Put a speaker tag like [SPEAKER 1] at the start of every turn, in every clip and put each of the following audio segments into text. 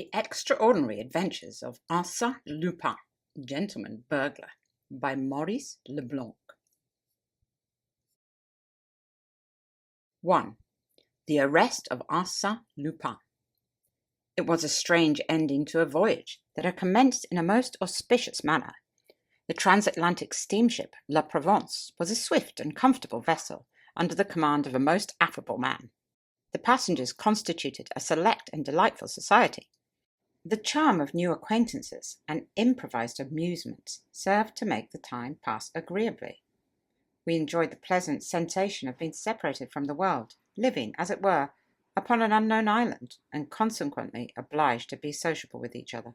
[SPEAKER 1] The Extraordinary Adventures of Arsene Lupin, Gentleman-Burglar, by Maurice Leblanc. 1. The Arrest of Arsene Lupin. It was a strange ending to a voyage that had commenced in a most auspicious manner. The transatlantic steamship La Provence was a swift and comfortable vessel under the command of a most affable man. The passengers constituted a select and delightful society. The charm of new acquaintances and improvised amusements served to make the time pass agreeably. We enjoyed the pleasant sensation of being separated from the world, living, as it were, upon an unknown island, and consequently obliged to be sociable with each other.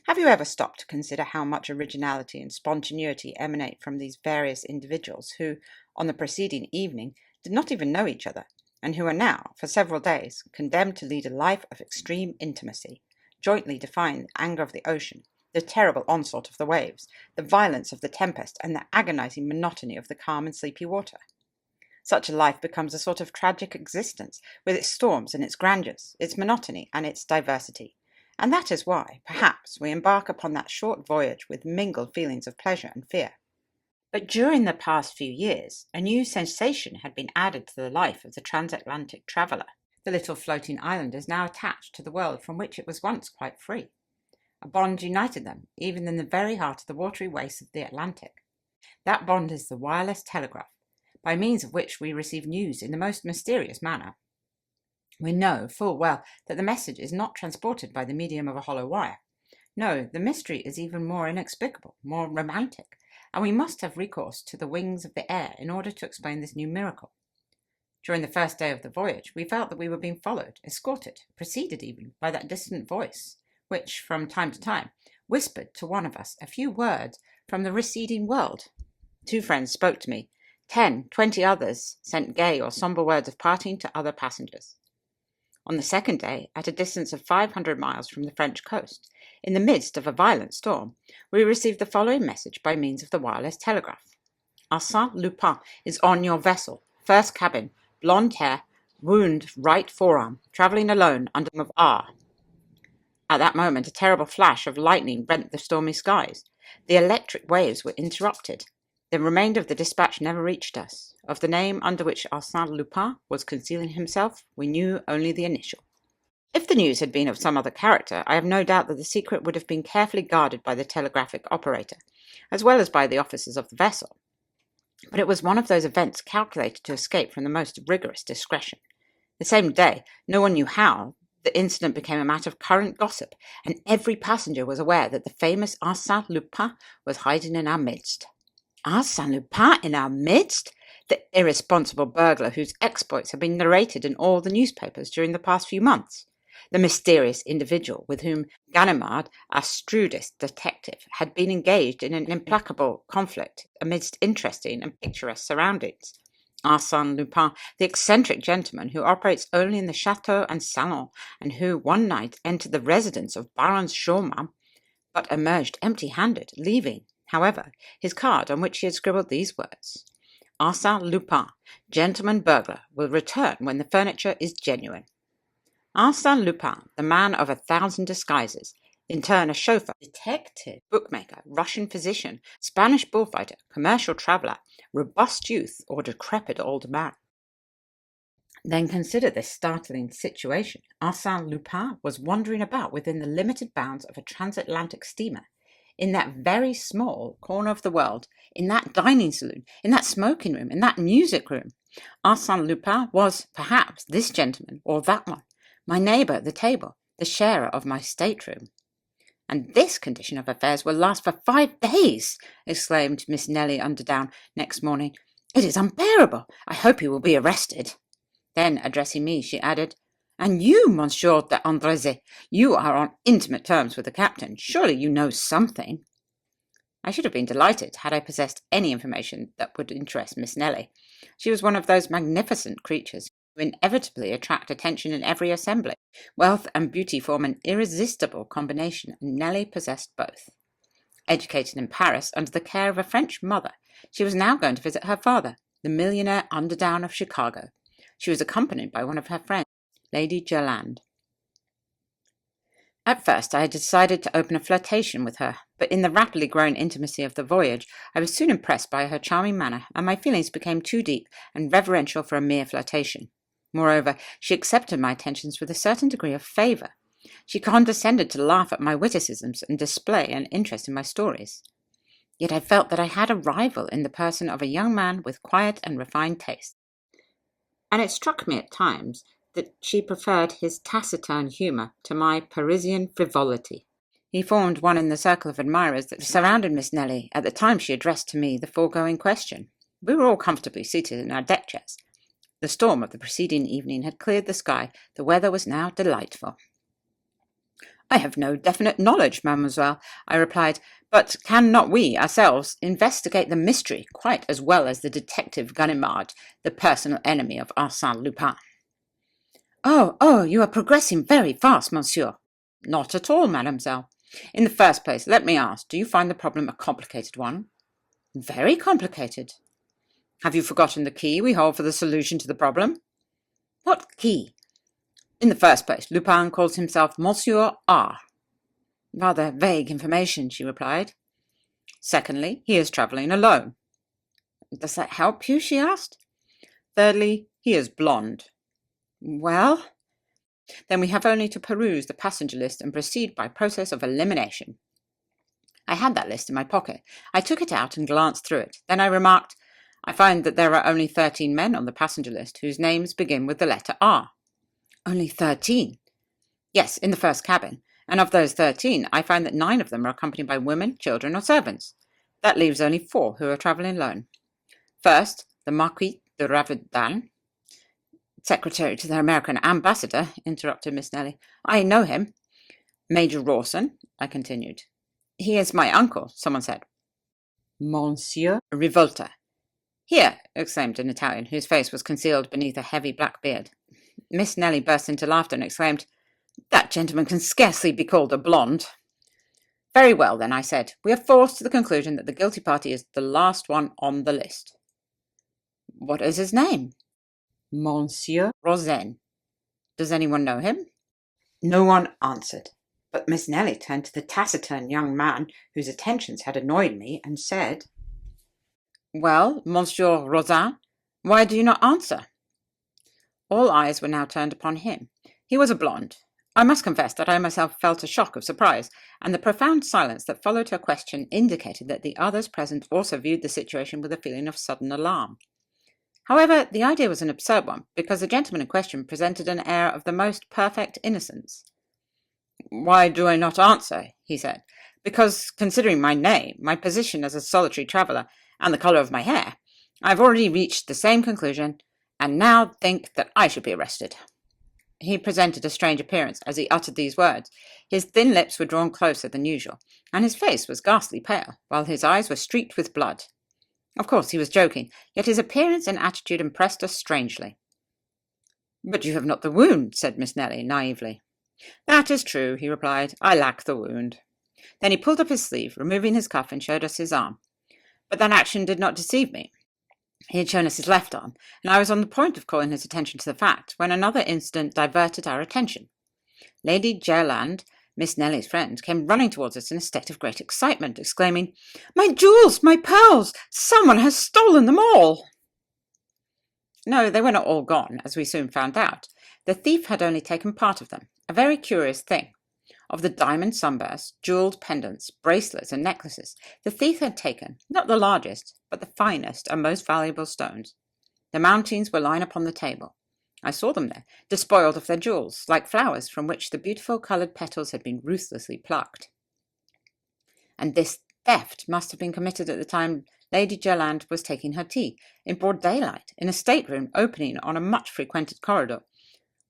[SPEAKER 1] Have you ever stopped to consider how much originality and spontaneity emanate from these various individuals who, on the preceding evening, did not even know each other, and who are now, for several days, condemned to lead a life of extreme intimacy, jointly defying the anger of the ocean, the terrible onslaught of the waves, the violence of the tempest, and the agonizing monotony of the calm and sleepy water? Such a life becomes a sort of tragic existence, with its storms and its grandeurs, its monotony and its diversity, and that is why, perhaps, we embark upon that short voyage with mingled feelings of pleasure and fear. But during the past few years, a new sensation had been added to the life of the transatlantic traveller. The little floating island is now attached to the world from which it was once quite free. A bond united them, even in the very heart of the watery wastes of the Atlantic. That bond is the wireless telegraph, by means of which we receive news in the most mysterious manner. We know full well that the message is not transported by the medium of a hollow wire. No, the mystery is even more inexplicable, more romantic, and we must have recourse to the wings of the air in order to explain this new miracle. During the first day of the voyage, we felt that we were being followed, escorted, preceded even, by that distant voice, which, from time to time, whispered to one of us a few words from the receding world. 2 friends spoke to me. 10, 20 others sent gay or sombre words of parting to other passengers. On the second day, at a distance of 500 miles from the French coast, in the midst of a violent storm, we received the following message by means of the wireless telegraph. Arsene Lupin is on your vessel, first cabin, blonde hair, wound right forearm, travelling alone under of R. At that moment, a terrible flash of lightning rent the stormy skies. The electric waves were interrupted. The remainder of the dispatch never reached us. Of the name under which Arsene Lupin was concealing himself, we knew only the initial. If the news had been of some other character, I have no doubt that the secret would have been carefully guarded by the telegraphic operator, as well as by the officers of the vessel. But it was one of those events calculated to escape from the most rigorous discretion. The same day, no one knew how, the incident became a matter of current gossip, and every passenger was aware that the famous Arsene Lupin was hiding in our midst. Arsene Lupin in our midst? The irresponsible burglar whose exploits have been narrated in all the newspapers during the past few months. The mysterious individual with whom Ganimard, our shrewdest detective, had been engaged in an implacable conflict amidst interesting and picturesque surroundings. Arsene Lupin, the eccentric gentleman who operates only in the chateau and salon, and who one night entered the residence of Baron Schaumann, but emerged empty-handed, leaving, however, his card on which he had scribbled these words: Arsene Lupin, Gentleman-Burglar, will return when the furniture is genuine. Arsene Lupin, the man of 1,000 disguises, in turn a chauffeur, detective, bookmaker, Russian physician, Spanish bullfighter, commercial traveller, robust youth, or decrepit old man. Then consider this startling situation. Arsene Lupin was wandering about within the limited bounds of a transatlantic steamer, in that very small corner of the world, in that dining saloon, in that smoking room, in that music room. Arsene Lupin was, perhaps, this gentleman or that one, my neighbour at the table, the sharer of my stateroom. And this condition of affairs will last for 5 days, exclaimed Miss Nelly Underdown next morning. It is unbearable. I hope he will be arrested. Then, addressing me, she added, And you, Monsieur d'André, you are on intimate terms with the captain. Surely you know something. I should have been delighted had I possessed any information that would interest Miss Nelly. She was one of those magnificent creatures who inevitably attract attention in every assembly. Wealth and beauty form an irresistible combination, and Nelly possessed both. Educated in Paris under the care of a French mother, she was now going to visit her father, the millionaire Underdown of Chicago. She was accompanied by one of her friends, Lady Gerland. At first I had decided to open a flirtation with her, but in the rapidly growing intimacy of the voyage I was soon impressed by her charming manner, and my feelings became too deep and reverential for a mere flirtation. Moreover, she accepted my attentions with a certain degree of favour. She condescended to laugh at my witticisms and display an interest in my stories. Yet I felt that I had a rival in the person of a young man with quiet and refined taste, and it struck me at times that she preferred his taciturn humour to my Parisian frivolity. He formed one in the circle of admirers that surrounded Miss Nelly at the time she addressed to me the foregoing question. We were all comfortably seated in our deck chairs. The storm of the preceding evening had cleared the sky. The weather was now delightful. "I have no definite knowledge, mademoiselle," I replied, "but cannot we, ourselves, investigate the mystery quite as well as the detective Ganimard, the personal enemy of Arsene Lupin?" Oh, you are progressing very fast, monsieur." "Not at all, mademoiselle. In the first place, let me ask, do you find the problem a complicated one?" "Very complicated." "Have you forgotten the key we hold for the solution to the problem?" "What key?" "In the first place, Lupin calls himself Monsieur R." "Rather vague information," she replied. "Secondly, he is travelling alone." "Does that help you?" she asked. "Thirdly, he is blonde." "Well?" "Then we have only to peruse the passenger list and proceed by process of elimination." I had that list in my pocket. I took it out and glanced through it. Then I remarked, "I find that there are only 13 men on the passenger list whose names begin with the letter R." "Only 13?" "Yes, in the first cabin. And of those 13, I find that 9 of them are accompanied by women, children, or servants. That leaves only 4 who are travelling alone. First, the Marquis de Ravedal." "Secretary to the American ambassador," interrupted Miss Nelly. "I know him." "Major Rawson," I continued. "He is my uncle," someone said. "Monsieur Revolta." "Here!" exclaimed an Italian, whose face was concealed beneath a heavy black beard. Miss Nelly burst into laughter and exclaimed, "That gentleman can scarcely be called a blonde." "Very well, then," I said. "We are forced to the conclusion that the guilty party is the last one on the list." "What is his name?" "Monsieur Rosen." "Does anyone know him?" No one answered, but Miss Nelly turned to the taciturn young man whose attentions had annoyed me and said, "Well, Monsieur Rosen, why do you not answer?" All eyes were now turned upon him. He was a blonde. I must confess that I myself felt a shock of surprise, and the profound silence that followed her question indicated that the others present also viewed the situation with a feeling of sudden alarm. However, the idea was an absurd one, because the gentleman in question presented an air of the most perfect innocence. "Why do I not answer?" he said. "Because, considering my name, my position as a solitary traveller, and the colour of my hair, I have already reached the same conclusion, and now think that I should be arrested." He presented a strange appearance as he uttered these words. His thin lips were drawn closer than usual, and his face was ghastly pale, while his eyes were streaked with blood. Of course, he was joking, yet his appearance and attitude impressed us strangely. "But you have not the wound," said Miss Nelly, naively. "That is true," he replied. "I lack the wound." Then he pulled up his sleeve, removing his cuff, and showed us his arm. But that action did not deceive me. He had shown us his left arm, and I was on the point of calling his attention to the fact, when another incident diverted our attention. Lady Gerland, Miss Nelly's friend, came running towards us in a state of great excitement, exclaiming, "My jewels! My pearls! Someone has stolen them all!" No, they were not all gone, as we soon found out. The thief had only taken part of them, a very curious thing. Of the diamond sunbursts, jewelled pendants, bracelets, and necklaces, the thief had taken, not the largest, but the finest and most valuable stones. The mountings were lying upon the table. I saw them there, despoiled of their jewels, like flowers from which the beautiful coloured petals had been ruthlessly plucked. And this theft must have been committed at the time Lady Gerland was taking her tea, in broad daylight, in a stateroom opening on a much frequented corridor.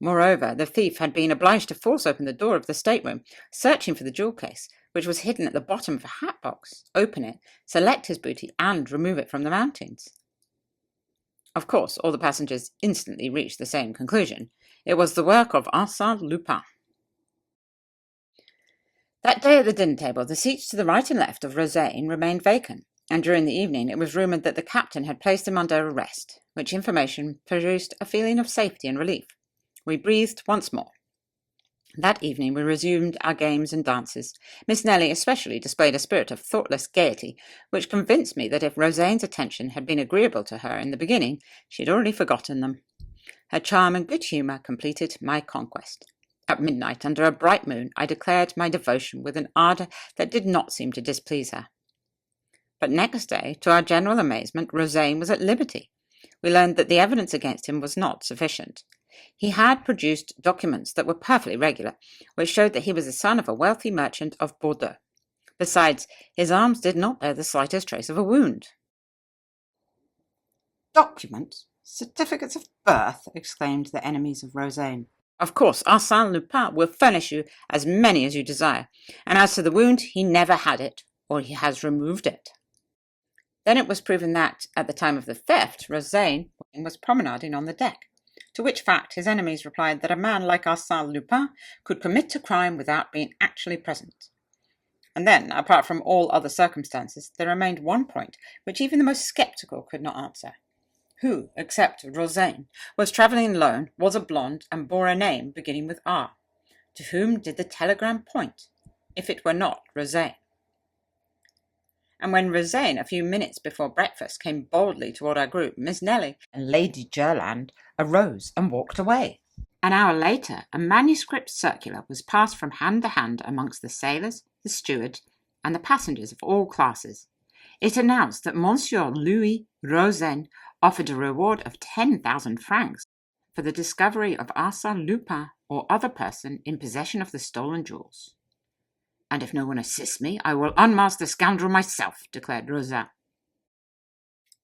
[SPEAKER 1] Moreover, the thief had been obliged to force open the door of the stateroom, searching for the jewel case, which was hidden at the bottom of a hat box, open it, select his booty, and remove it from the mountings. Of course, all the passengers instantly reached the same conclusion. It was the work of Arsene Lupin. That day at the dinner table, the seats to the right and left of Rosen remained vacant, and during the evening it was rumoured that the captain had placed him under arrest, which information produced a feeling of safety and relief. We breathed once more. That evening we resumed our games and dances. Miss Nelly especially displayed a spirit of thoughtless gaiety, which convinced me that if Rosane's attention had been agreeable to her in the beginning, she had already forgotten them. Her charm and good humour completed my conquest. At midnight, under a bright moon, I declared my devotion with an ardour that did not seem to displease her. But next day, to our general amazement, Rosane was at liberty. We learned that the evidence against him was not sufficient. He had produced documents that were perfectly regular, which showed that he was the son of a wealthy merchant of Bordeaux. Besides, his arms did not bear the slightest trace of a wound. "Documents? Certificates of birth?" exclaimed the enemies of Rosane. "Of course, Arsene Lupin will furnish you as many as you desire, and as to the wound, he never had it, or he has removed it." Then it was proven that, at the time of the theft, Rosane was promenading on the deck, to which fact his enemies replied that a man like Arsene Lupin could commit a crime without being actually present. And then, apart from all other circumstances, there remained one point which even the most sceptical could not answer. Who, except Rosane, was travelling alone, was a blonde, and bore a name beginning with R? To whom did the telegram point, if it were not Rosane? And when Rosane, a few minutes before breakfast, came boldly toward our group, Miss Nelly and Lady Jerland arose and walked away. An hour later, a manuscript circular was passed from hand to hand amongst the sailors, the steward, and the passengers of all classes. It announced that Monsieur Louis Rosane offered a reward of 10,000 francs for the discovery of Arsène Lupin or other person in possession of the stolen jewels. "And if no one assists me, I will unmask the scoundrel myself," declared Rosane.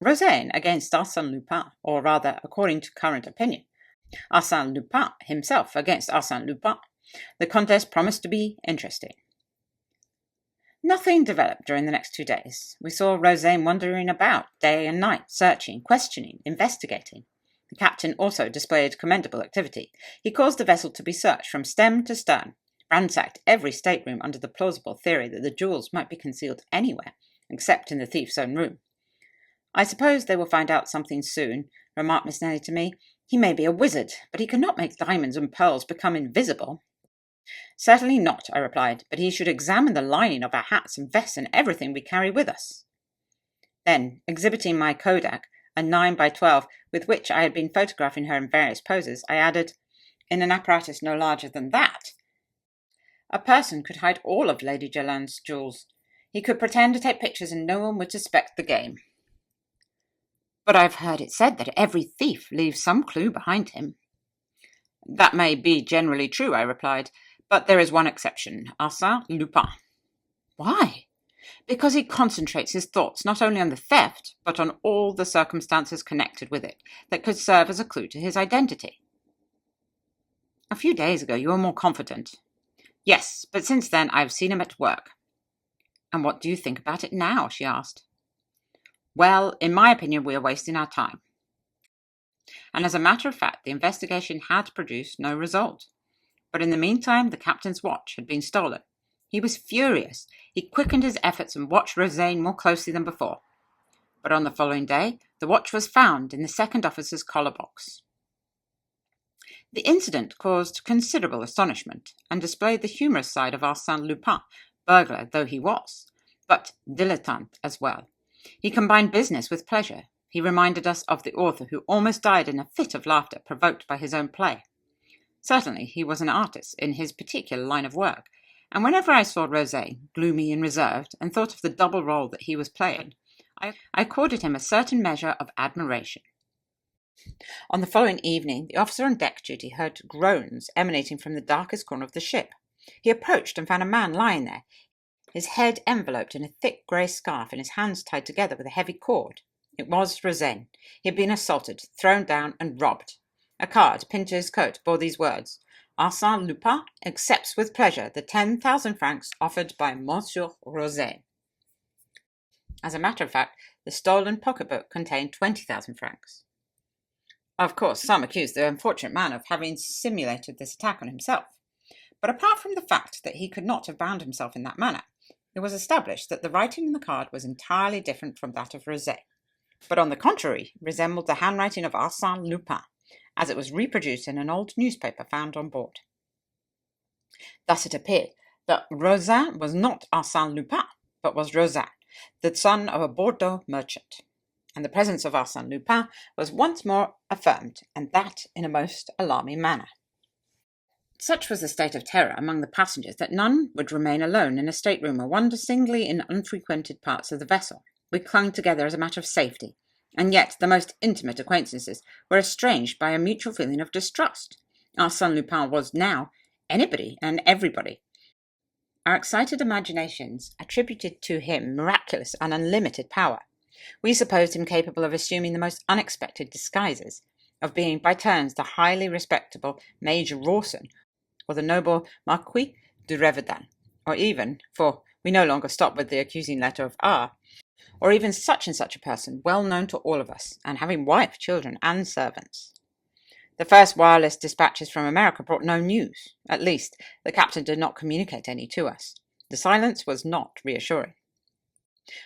[SPEAKER 1] Rosane against Arsène Lupin, or rather, according to current opinion, Arsène Lupin himself against Arsène Lupin. The contest promised to be interesting. Nothing developed during the next 2 days. We saw Rosane wandering about day and night, searching, questioning, investigating. The captain also displayed commendable activity. He caused the vessel to be searched from stem to stern, ransacked every stateroom under the plausible theory that the jewels might be concealed anywhere, except in the thief's own room. "I suppose they will find out something soon," remarked Miss Nelly to me. "He may be a wizard, but he cannot make diamonds and pearls become invisible." "Certainly not," I replied, "but he should examine the lining of our hats and vests and everything we carry with us." Then, exhibiting my Kodak, a 9x12, with which I had been photographing her in various poses, I added, "In an apparatus no larger than that, a person could hide all of Lady Jerland's jewels. He could pretend to take pictures and no one would suspect the game." "But I've heard it said that every thief leaves some clue behind him." "That may be generally true," I replied, "but there is one exception, Arsène Lupin." "Why?" "Because he concentrates his thoughts not only on the theft, but on all the circumstances connected with it that could serve as a clue to his identity." "A few days ago you were more confident." "Yes, but since then I have seen him at work." "And what do you think about it now?" she asked. "Well, in my opinion we are wasting our time." And as a matter of fact, the investigation had produced no result. But in the meantime, the captain's watch had been stolen. He was furious. He quickened his efforts and watched Rosane more closely than before. But on the following day, the watch was found in the second officer's collar box. The incident caused considerable astonishment and displayed the humorous side of Arsène Lupin, burglar though he was, but dilettante as well. He combined business with pleasure. He reminded us of the author who almost died in a fit of laughter provoked by his own play. Certainly he was an artist in his particular line of work, and whenever I saw Rosane, gloomy and reserved, and thought of the double role that he was playing, I accorded him a certain measure of admiration. On the following evening, the officer on deck duty heard groans emanating from the darkest corner of the ship. He approached and found a man lying there, his head enveloped in a thick grey scarf and his hands tied together with a heavy cord. It was Rosane. He had been assaulted, thrown down, and robbed. A card pinned to his coat bore these words: "Arsène Lupin accepts with pleasure the 10,000 francs offered by Monsieur Rosane." As a matter of fact, the stolen pocketbook contained 20,000 francs. Of course, some accused the unfortunate man of having simulated this attack on himself. But apart from the fact that he could not have bound himself in that manner, it was established that the writing on the card was entirely different from that of Rosane, but on the contrary resembled the handwriting of Arsène Lupin, as it was reproduced in an old newspaper found on board. Thus it appeared that Rosin was not Arsène Lupin, but was Rosin, the son of a Bordeaux merchant. And the presence of Arsène Lupin was once more affirmed, and that in a most alarming manner. Such was the state of terror among the passengers that none would remain alone in a stateroom or wander singly in unfrequented parts of the vessel. We clung together as a matter of safety, and yet the most intimate acquaintances were estranged by a mutual feeling of distrust. Arsène Lupin was now anybody and everybody. Our excited imaginations attributed to him miraculous and unlimited power. We supposed him capable of assuming the most unexpected disguises, of being by turns the highly respectable Major Rawson, or the noble Marquis de Reverdan, or even, for we no longer stopped with the accusing letter of R, or even such and such a person, well known to all of us, and having wife, children, and servants. The first wireless dispatches from America brought no news. At least, the captain did not communicate any to us. The silence was not reassuring.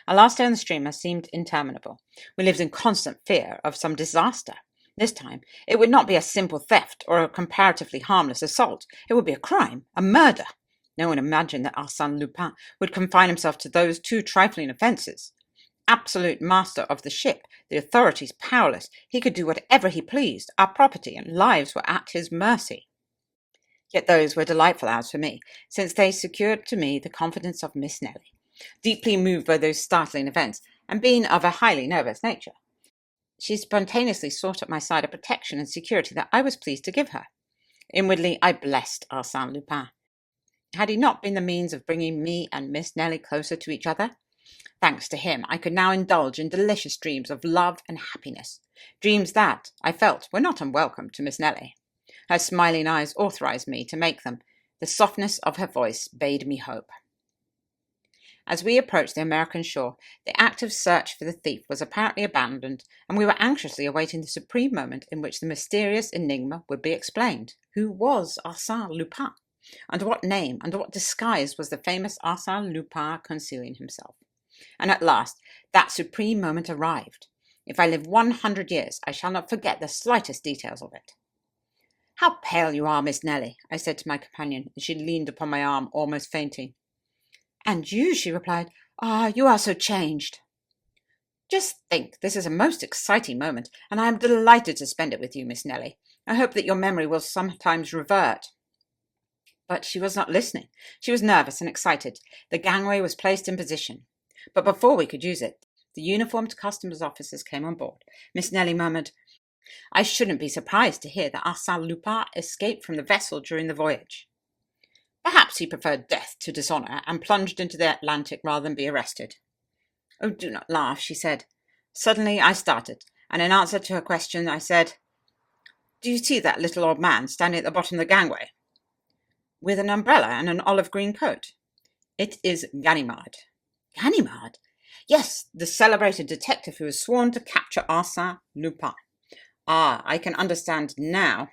[SPEAKER 1] Our last day on the steamer seemed interminable. We lived in constant fear of some disaster. This time, it would not be a simple theft or a comparatively harmless assault. It would be a crime, a murder. No one imagined that Arsène Lupin would confine himself to those two trifling offences. Absolute master of the ship, the authorities powerless, he could do whatever he pleased. Our property and lives were at his mercy. Yet those were delightful hours for me, since they secured to me the confidence of Miss Nelly. Deeply moved by those startling events, and being of a highly nervous nature, she spontaneously sought at my side a protection and security that I was pleased to give her. Inwardly, I blessed Arsène Lupin. Had he not been the means of bringing me and Miss Nelly closer to each other? Thanks to him, I could now indulge in delicious dreams of love and happiness, dreams that, I felt, were not unwelcome to Miss Nelly. Her smiling eyes authorized me to make them. The softness of her voice bade me hope. As we approached the American shore, the active search for the thief was apparently abandoned, and we were anxiously awaiting the supreme moment in which the mysterious enigma would be explained. Who was Arsène Lupin? Under what name, under what disguise was the famous Arsène Lupin concealing himself? And at last, that supreme moment arrived. If I live 100 years, I shall not forget the slightest details of it. "How pale you are, Miss Nelly," I said to my companion, as she leaned upon my arm, almost fainting. "And you," she replied. "Ah, you are so changed." "Just think, this is a most exciting moment, and I am delighted to spend it with you, Miss Nelly. I hope that your memory will sometimes revert." But she was not listening. She was nervous and excited. The gangway was placed in position. But before we could use it, the uniformed customs officers came on board. Miss Nelly murmured, "I shouldn't be surprised to hear that Arsène Lupin escaped from the vessel during the voyage. Perhaps he preferred death to dishonour and plunged into the Atlantic rather than be arrested." "Oh, do not laugh," she said. Suddenly I started, and in answer to her question I said, "Do you see that little old man standing at the bottom of the gangway?" "With an umbrella and an olive green coat?" "It is Ganimard." "Ganimard?" "Yes, the celebrated detective who was sworn to capture Arsène Lupin. I can understand now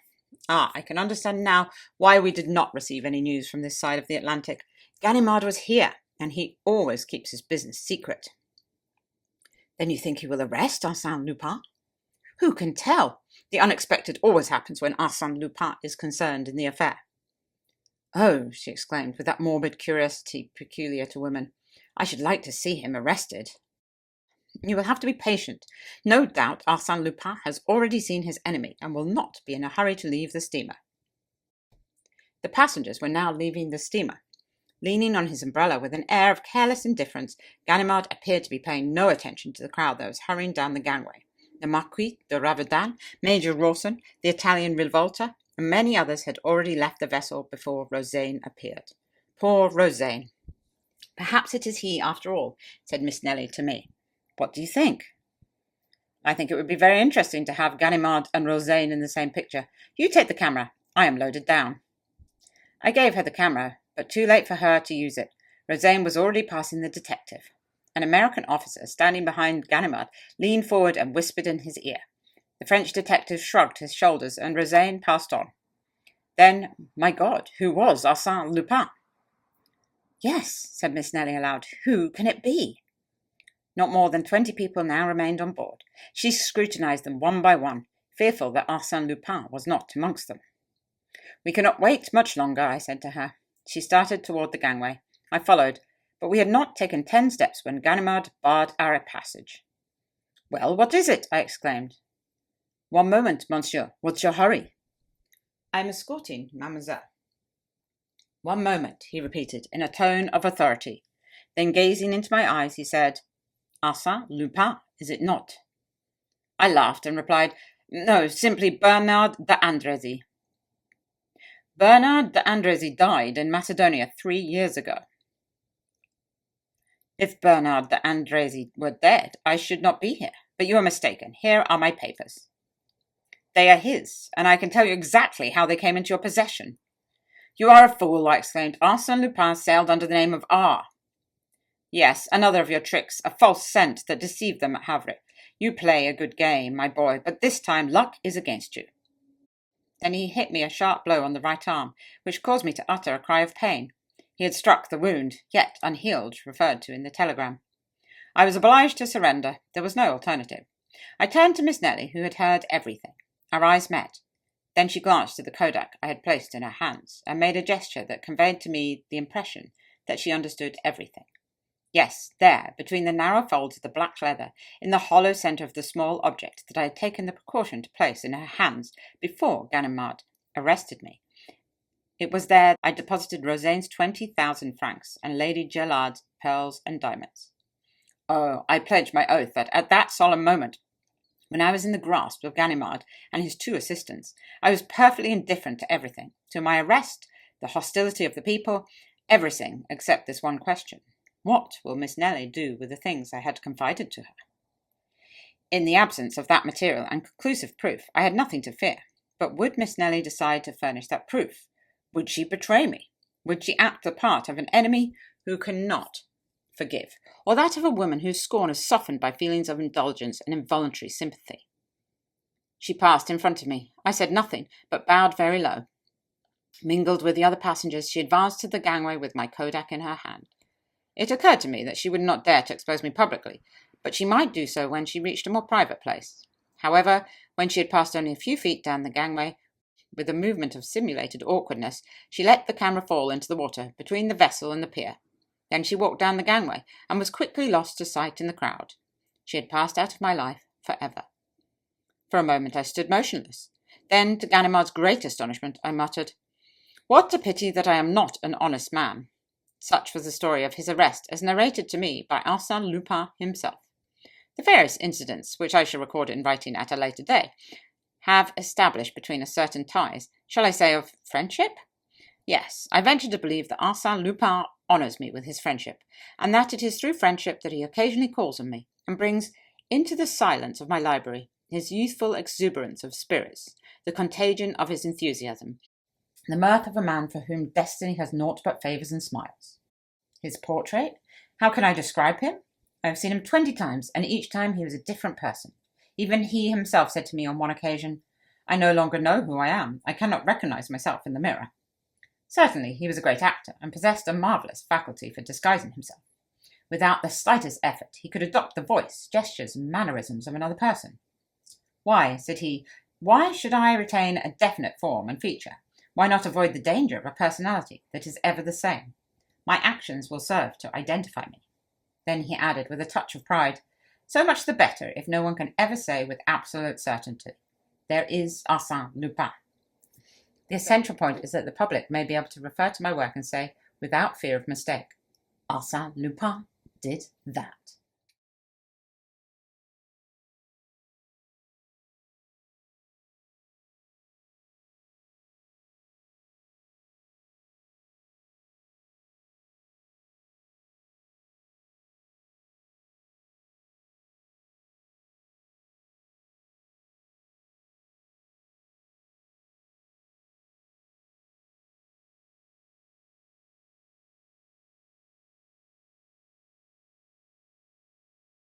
[SPEAKER 1] why we did not receive any news from this side of the Atlantic. Ganimard was here, and he always keeps his business secret." "Then you think he will arrest Arsène Lupin?" "Who can tell? The unexpected always happens when Arsène Lupin is concerned in the affair." "Oh," she exclaimed, with that morbid curiosity peculiar to women, "I should like to see him arrested." "You will have to be patient. No doubt Arsène Lupin has already seen his enemy and will not be in a hurry to leave the steamer." The passengers were now leaving the steamer. Leaning on his umbrella with an air of careless indifference, Ganimard appeared to be paying no attention to the crowd that was hurrying down the gangway. The Marquis de Raverdan, Major Rawson, the Italian Rivolta, and many others had already left the vessel before Rosaine appeared. Poor Rosaine! "Perhaps it is he after all," said Miss Nelly to me. "What do you think?" "I think it would be very interesting to have Ganimard and Rosaine in the same picture. You take the camera. I am loaded down." I gave her the camera, but too late for her to use it. Rosaine was already passing the detective. An American officer standing behind Ganimard leaned forward and whispered in his ear. The French detective shrugged his shoulders, and Rosaine passed on. Then, my God, who was Arsène Lupin? "Yes," said Miss Nelly aloud, "who can it be?" Not more than 20 people now remained on board. She scrutinized them one by one, fearful that Arsène Lupin was not amongst them. "We cannot wait much longer," I said to her. She started toward the gangway. I followed, but we had not taken 10 steps when Ganimard barred our passage. "Well, what is it?" I exclaimed. "One moment, monsieur. What's your hurry?" "I am escorting mademoiselle." "One moment," he repeated in a tone of authority. Then, gazing into my eyes, he said, "Arsene Lupin, is it not?" I laughed and replied, "No, simply Bernard d'Andrézy." "Bernard d'Andrézy died in Macedonia 3 years ago." "If Bernard d'Andrézy were dead, I should not be here. But you are mistaken. Here are my papers." "They are his, and I can tell you exactly how they came into your possession." "You are a fool," I exclaimed. "Arsene Lupin sailed under the name of R." "Yes, another of your tricks, a false scent that deceived them at Havre. You play a good game, my boy, but this time luck is against you." Then he hit me a sharp blow on the right arm, which caused me to utter a cry of pain. He had struck the wound, yet unhealed, referred to in the telegram. I was obliged to surrender. There was no alternative. I turned to Miss Nelly, who had heard everything. Our eyes met. Then she glanced at the kodak I had placed in her hands, and made a gesture that conveyed to me the impression that she understood everything. Yes, there, between the narrow folds of the black leather, in the hollow centre of the small object that I had taken the precaution to place in her hands before Ganimard arrested me. It was there I deposited Rosaine's 20,000 francs and Lady Gerard's pearls and diamonds. Oh, I pledge my oath that at that solemn moment, when I was in the grasp of Ganimard and his 2 assistants, I was perfectly indifferent to everything, to my arrest, the hostility of the people, everything except this one question. What will Miss Nelly do with the things I had confided to her? In the absence of that material and conclusive proof, I had nothing to fear. But would Miss Nelly decide to furnish that proof? Would she betray me? Would she act the part of an enemy who cannot forgive, or that of a woman whose scorn is softened by feelings of indulgence and involuntary sympathy? She passed in front of me. I said nothing, but bowed very low. Mingled with the other passengers, she advanced to the gangway with my kodak in her hand. It occurred to me that she would not dare to expose me publicly, but she might do so when she reached a more private place. However, when she had passed only a few feet down the gangway, with a movement of simulated awkwardness, she let the camera fall into the water between the vessel and the pier. Then she walked down the gangway and was quickly lost to sight in the crowd. She had passed out of my life forever. For a moment I stood motionless. Then, to Ganimard's great astonishment, I muttered, "What a pity that I am not an honest man." Such was the story of his arrest as narrated to me by Arsene Lupin himself. The various incidents, which I shall record in writing at a later day, have established between us certain ties, shall I say of friendship? Yes, I venture to believe that Arsene Lupin honours me with his friendship, and that it is through friendship that he occasionally calls on me, and brings into the silence of my library his youthful exuberance of spirits, the contagion of his enthusiasm, the mirth of a man for whom destiny has naught but favours and smiles. His portrait? How can I describe him? I have seen him 20 times, and each time he was a different person. Even he himself said to me on one occasion, "I no longer know who I am. I cannot recognize myself in the mirror." Certainly he was a great actor, and possessed a marvellous faculty for disguising himself. Without the slightest effort, he could adopt the voice, gestures, and mannerisms of another person. "Why," said he, "why should I retain a definite form and feature? Why not avoid the danger of a personality that is ever the same? My actions will serve to identify me." Then he added with a touch of pride, "So much the better if no one can ever say with absolute certainty, 'There is Arsene Lupin.' The essential point is that the public may be able to refer to my work and say, without fear of mistake, 'Arsene Lupin did that.'"